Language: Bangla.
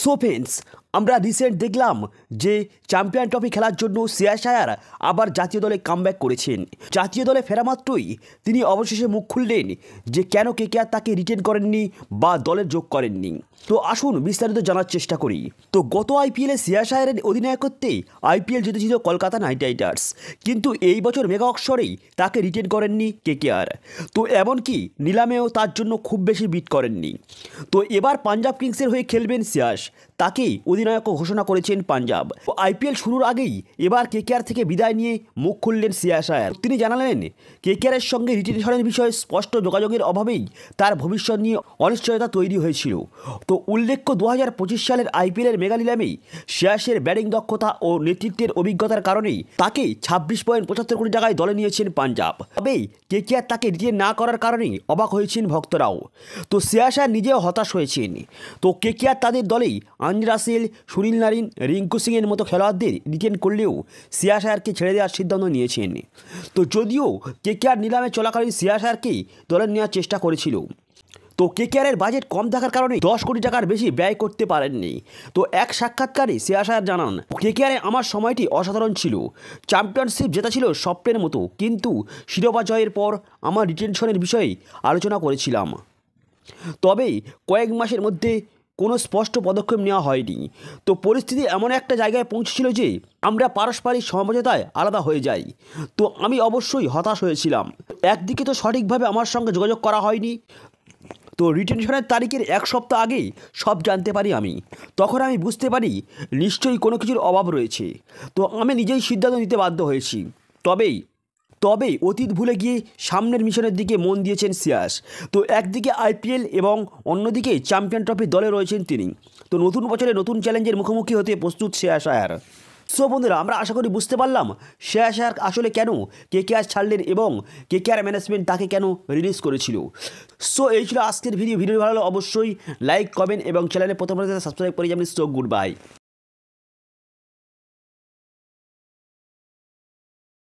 সো ফ্রেন্ডস, আমরা রিসেন্ট দেখলাম যে চ্যাম্পিয়ন ট্রফি খেলার জন্য শ্রেয়াস আয়ার আবার জাতীয় দলে কামব্যাক করেছেন। জাতীয় দলে ফেরা মাত্রই তিনি অবশেষে মুখ খুললেন যে কেন কেকেআর তাকে রিটেন করেননি বা দলে যোগ করেননি। তো আসুন বিস্তারিত জানার চেষ্টা করি। তো গত আইপিএলে শ্রেয়াস আয়ারের অধিনায়কত্বে আইপিএল জিতেছিল কলকাতা নাইট রাইডার্স, কিন্তু এই বছর মেগা অক্সরেই তাকে রিটেন করেননি কেকেআর। তো এমনকি নিলামেও তার জন্য খুব বেশি বিট করেননি। তো এবার পাঞ্জাব কিংসের হয়ে খেলবেন শ্রেয়াস, তাকেই অধিনায়ক ঘোষণা করেছেন পাঞ্জাব। আইপিএল শুরুর আগেই এবার কেকেআর থেকে বিদায় নিয়ে মুখ খুললেন শ্রেয়াস আয়ার। তিনি জানালেন কেকেআরের সঙ্গে রিটেনশনের বিষয়ে স্পষ্ট যোগাযোগের অভাবেই তার ভবিষ্যৎ নিয়ে অনিশ্চয়তা তৈরি হয়েছিল। তো উল্লেখ্য 2025 সালের আইপিএলের মেগা নিলামেই শ্রেয়াসের ব্যাটিং দক্ষতা ও নেতৃত্বের অভিজ্ঞতার কারণেই তাকে 26.75 কোটি টাকায় দলে নিয়েছেন পাঞ্জাব। তবেই কেকেআর তাকে রিটেন না করার কারণেই অবাক হয়েছেন ভক্তরাও। তো শ্রেয়াস আয়ার নিজেও হতাশ হয়েছেন। তো কেকেআর তাদের দলেই আঞ্জ রাসেল, সুনীল নারিন, রিঙ্কু সিংয়ের মতো খেলোয়াড়দের রিটেন করলেও শ্রেয়াস আয়ারকে ছেড়ে দেওয়ার সিদ্ধান্ত নিয়েছেন। তো যদিও কেকেআর নিলামে চলাকালীন শ্রেয়াস আয়ারকেই দলে নেওয়ার চেষ্টা করেছিল, তো কেকেআরের বাজেট কম থাকার কারণে 10 কোটি টাকার বেশি ব্যয় করতে পারেননি। তো এক সাক্ষাৎকারে শ্রেয়াস আয়ার জানান, কেকেআরে আমার সময়টি অসাধারণ ছিল। চ্যাম্পিয়নশিপ জেতা ছিল স্বপ্নের মতো, কিন্তু শিরোপা জয়ের পর আমার রিটেনশনের বিষয়ে আলোচনা করেছিলাম। তবে কয়েক মাসের মধ্যে কোনো স্পষ্ট পদক্ষেপ নেওয়া হয়নি। তো পরিস্থিতি এমন একটা জায়গায় পৌঁছেছিল যে আমরা পারস্পরিক সমঝোতায় আলাদা হয়ে যাই। তো আমি অবশ্যই হতাশ হয়েছিলাম। একদিকে তো সঠিকভাবে আমার সঙ্গে যোগাযোগ করা হয়নি। তো রিটেনশনের তারিখের এক সপ্তাহ আগেই সব জানতে পারি আমি। তখন আমি বুঝতে পারি নিশ্চয়ই কোনো কিছুর অভাব রয়েছে। তো আমি নিজেই সিদ্ধান্ত নিতে বাধ্য হয়েছি। তবে অতীত ভুলে গিয়ে সামনের মিশনের দিকে মন দিয়েছেন শ্রেয়াস। তো একদিকে আইপিএল এবং অন্যদিকে চ্যাম্পিয়ন ট্রফির দলে রয়েছেন তিনি। তো নতুন বছরে নতুন চ্যালেঞ্জের মুখোমুখি হতে প্রস্তুত শ্রেয়াস আয়ার। সো বন্ধুরা, আমরা আশা করি বুঝতে পারলাম শ্রেয়াস আয়ার আসলে কেন কেকেআর ছাড়লেন এবং কেকেআর ম্যানেজমেন্ট তাকে কেন রিলিজ করেছিল। সো এই ছিল আজকের ভিডিও ভালো লাগলে অবশ্যই লাইক, কমেন্ট এবং চ্যানেলে প্রথম সাবস্ক্রাইব করে যাবেন। So good bye.